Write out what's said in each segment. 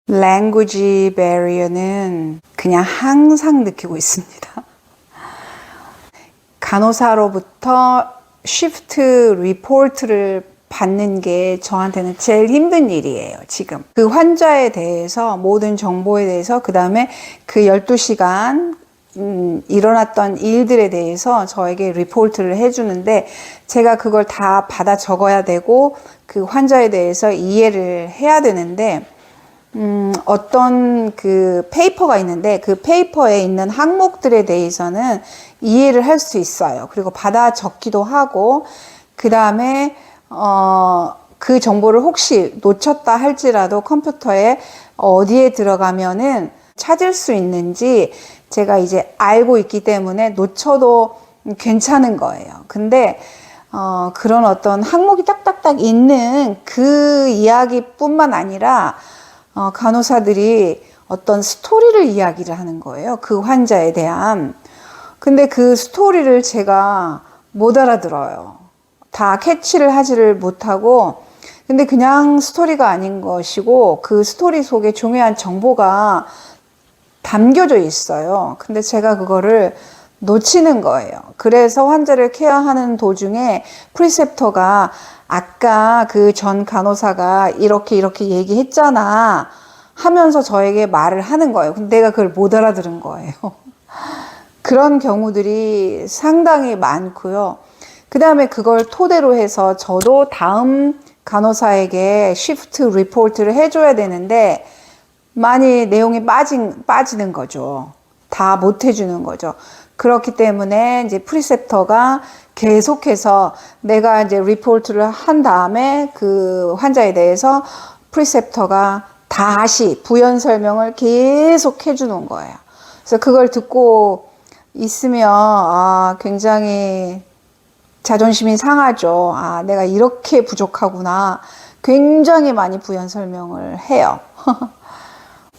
language barrier는 그냥 항상 느끼고 있습니다. 간호사로부터 shift 리포트를 받는 게 저한테는 제일 힘든 일이에요, 지금. 그 환자에 대해서, 모든 정보에 대해서, 그 다음에 그 12시간, 일어났던 일들에 대해서 저에게 리포트를 해주는데, 제가 그걸 다 받아 적어야 되고, 그 환자에 대해서 이해를 해야 되는데, 어떤 그 페이퍼가 있는데, 그 페이퍼에 있는 항목들에 대해서는 이해를 할 수 있어요. 그리고 받아 적기도 하고, 그 다음에 그 정보를 혹시 놓쳤다 할지라도 컴퓨터에 어디에 들어가면은 찾을 수 있는지 제가 이제 알고 있기 때문에 놓쳐도 괜찮은 거예요. 근데 그런 어떤 항목이 딱딱딱 있는 그 이야기뿐만 아니라 간호사들이 어떤 스토리를 이야기를 하는 거예요. 그 환자에 대한. 근데 그 스토리를 제가 못 알아들어요. 다 캐치를 하지를 못하고, 근데 그냥 스토리가 아닌 것이고 그 스토리 속에 중요한 정보가 담겨져 있어요. 근데 제가 그거를 놓치는 거예요. 그래서 환자를 케어하는 도중에 프리셉터가 아까 그 전 간호사가 이렇게 얘기했잖아 하면서 저에게 말을 하는 거예요. 근데 내가 그걸 못 알아들은 거예요. 그런 경우들이 상당히 많고요. 그 다음에 그걸 토대로 해서 저도 다음 간호사에게 시프트 리포트를 해줘야 되는데 많이 내용이 빠지는 거죠. 다 못 해주는 거죠. 그렇기 때문에 이제 프리셉터가 계속해서 내가 이제 리포트를 한 다음에 그 환자에 대해서 프리셉터가 다시 부연 설명을 계속 해주는 거예요. 그래서 그걸 듣고 있으면 굉장히 자존심이 상하죠. 내가 이렇게 부족하구나. 굉장히 많이 부연 설명을 해요.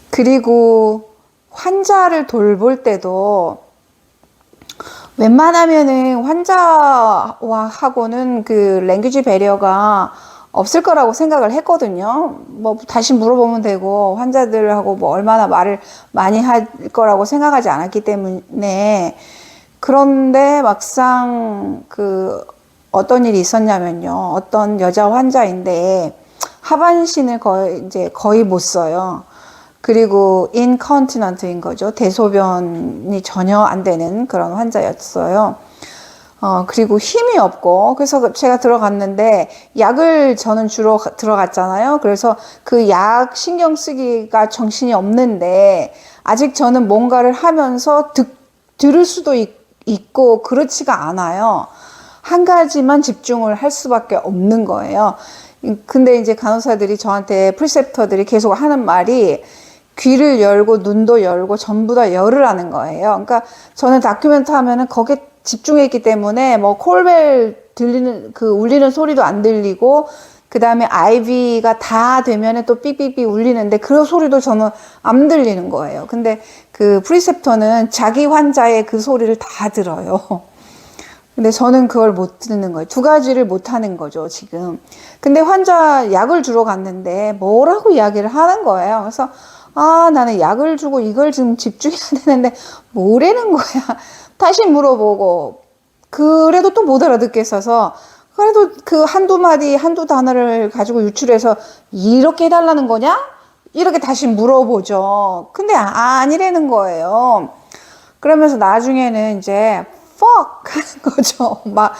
그리고 환자를 돌볼 때도 웬만하면은 환자하고는 그 랭귀지 배리어가 없을 거라고 생각을 했거든요. 뭐 다시 물어보면 되고 환자들하고 뭐 얼마나 말을 많이 할 거라고 생각하지 않았기 때문에. 그런데 막상 그 어떤 일이 있었냐면요. 어떤 여자 환자인데 하반신을 거의 못 써요. 그리고 인컨티넌트인 거죠. 대소변이 전혀 안 되는 그런 환자였어요. 그리고 힘이 없고, 그래서 제가 들어갔는데, 약을 저는 주로 들어갔잖아요. 그래서 그 약 신경 쓰기가 정신이 없는데, 아직 저는 뭔가를 하면서 들을 수도 있고, 그렇지가 않아요. 한 가지만 집중을 할 수밖에 없는 거예요. 근데 이제 간호사들이 저한테, 프리셉터들이 계속 하는 말이, 귀를 열고 눈도 열고 전부 다 열으라는 거예요. 그러니까 저는 다큐멘터 하면은 거기에 집중했기 때문에 뭐 콜벨 울리는 소리도 안 들리고, 그 다음에 아이비가 다 되면은 또 삐삐삐 울리는데 그 소리도 저는 안 들리는 거예요. 근데 그 프리셉터는 자기 환자의 그 소리를 다 들어요. 근데 저는 그걸 못 듣는 거예요. 두 가지를 못 하는 거죠, 지금. 근데 환자 약을 주러 갔는데 뭐라고 이야기를 하는 거예요. 그래서 나는 약을 주고 이걸 지금 집중해야 되는데 뭐라는 거야. 다시 물어보고, 그래도 또 못 알아듣겠어서, 그래도 그 한두 단어를 가지고 유출해서 이렇게 해달라는 거냐? 이렇게 다시 물어보죠. 근데 아니라는 거예요. 그러면서 나중에는 이제 fuck 하는 거죠. 막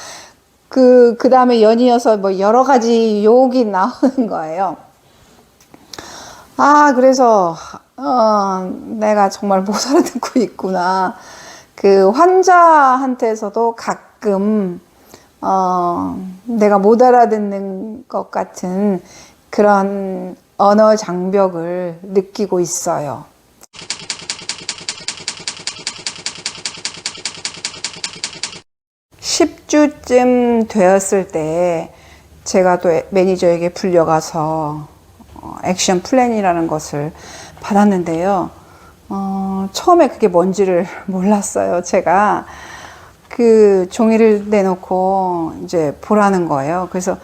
그 다음에 연이어서 뭐 여러 가지 욕이 나오는 거예요. 그래서 내가 정말 못 알아듣고 있구나. 그 환자한테서도 가끔 내가 못 알아듣는 것 같은 그런 언어 장벽을 느끼고 있어요. 10주쯤 되었을 때 제가 또 매니저에게 불려가서 액션 플랜이라는 것을 받았는데요. 처음에 그게 뭔지를 몰랐어요. 제가 그 종이를 내놓고 이제 보라는 거예요. 그래서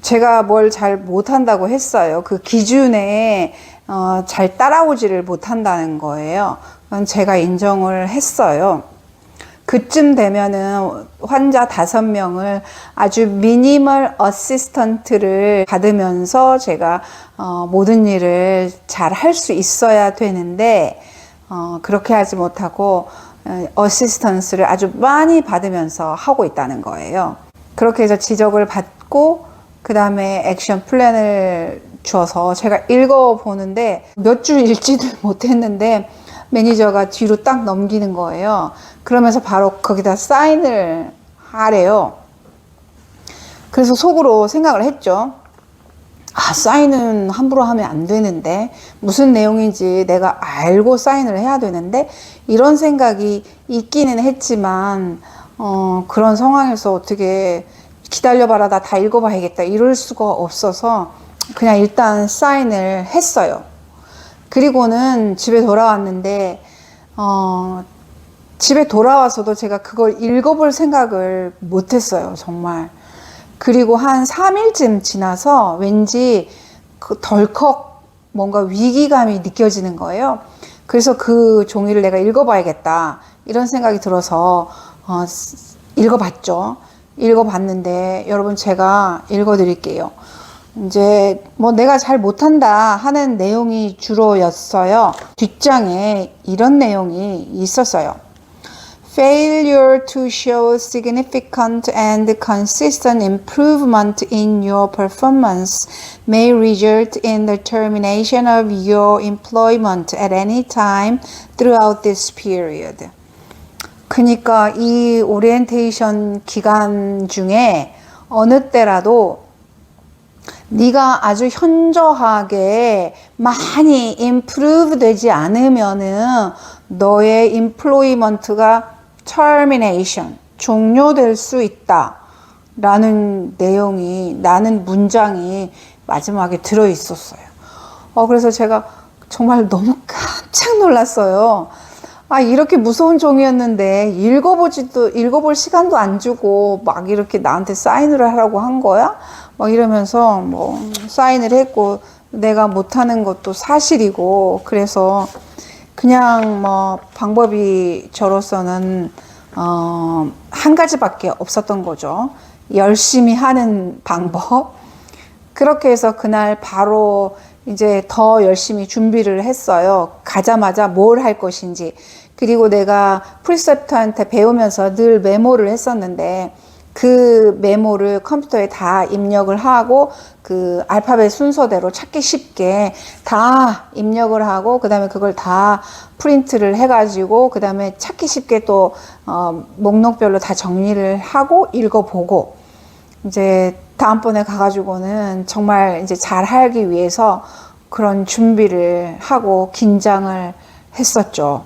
제가 뭘 잘 못한다고 했어요. 그 기준에 잘 따라오지를 못한다는 거예요. 그건 제가 인정을 했어요. 그쯤 되면은 환자 5명을 아주 미니멀 어시스턴트를 받으면서 제가 모든 일을 잘 할 수 있어야 되는데 그렇게 하지 못하고 어시스턴스를 아주 많이 받으면서 하고 있다는 거예요. 그렇게 해서 지적을 받고 그 다음에 액션 플랜을 주어서 제가 읽어보는데 몇 줄 읽지도 못했는데 매니저가 뒤로 딱 넘기는 거예요. 그러면서 바로 거기다 사인을 하래요. 그래서 속으로 생각을 했죠. 아, 사인은 함부로 하면 안 되는데, 무슨 내용인지 내가 알고 사인을 해야 되는데, 이런 생각이 있기는 했지만, 그런 상황에서 어떻게 기다려봐라, 나 다 읽어봐야겠다, 이럴 수가 없어서 그냥 일단 사인을 했어요. 그리고는 집에 돌아왔는데, 집에 돌아와서도 제가 그걸 읽어볼 생각을 못했어요, 정말. 그리고 한 3일쯤 지나서 왠지 그 덜컥 뭔가 위기감이 느껴지는 거예요. 그래서 그 종이를 내가 읽어봐야겠다, 이런 생각이 들어서 읽어봤죠. 읽어봤는데 여러분, 제가 읽어드릴게요. 이제 뭐 내가 잘 못한다 하는 내용이 주로였어요. 뒷장에 이런 내용이 있었어요. Failure to show significant and consistent improvement in your performance may result in the termination of your employment at any time throughout this period. 그러니까 이 오리엔테이션 기간 중에 어느 때라도 네가 아주 현저하게 많이 improve 되지 않으면은 너의 employment가 termination, 종료될 수 있다 라는 내용이, 라는 문장이 마지막에 들어 있었어요. 그래서 제가 정말 너무 깜짝 놀랐어요. 아, 이렇게 무서운 종이었는데 읽어볼 시간도 안 주고 막 이렇게 나한테 사인을 하라고 한 거야? 막 이러면서 뭐 사인을 했고, 내가 못하는 것도 사실이고, 그래서 그냥 뭐 방법이 저로서는 한 가지밖에 없었던 거죠. 열심히 하는 방법. 그렇게 해서 그날 바로 이제 더 열심히 준비를 했어요. 가자마자 뭘 할 것인지. 그리고 내가 프리셉터한테 배우면서 늘 메모를 했었는데, 그 메모를 컴퓨터에 다 입력을 하고 그 알파벳 순서대로 찾기 쉽게 다 입력을 하고, 그 다음에 그걸 다 프린트를 해가지고, 그 다음에 찾기 쉽게 또 목록별로 다 정리를 하고 읽어보고, 이제 다음번에 가가지고는 정말 이제 잘 하기 위해서 그런 준비를 하고 긴장을 했었죠.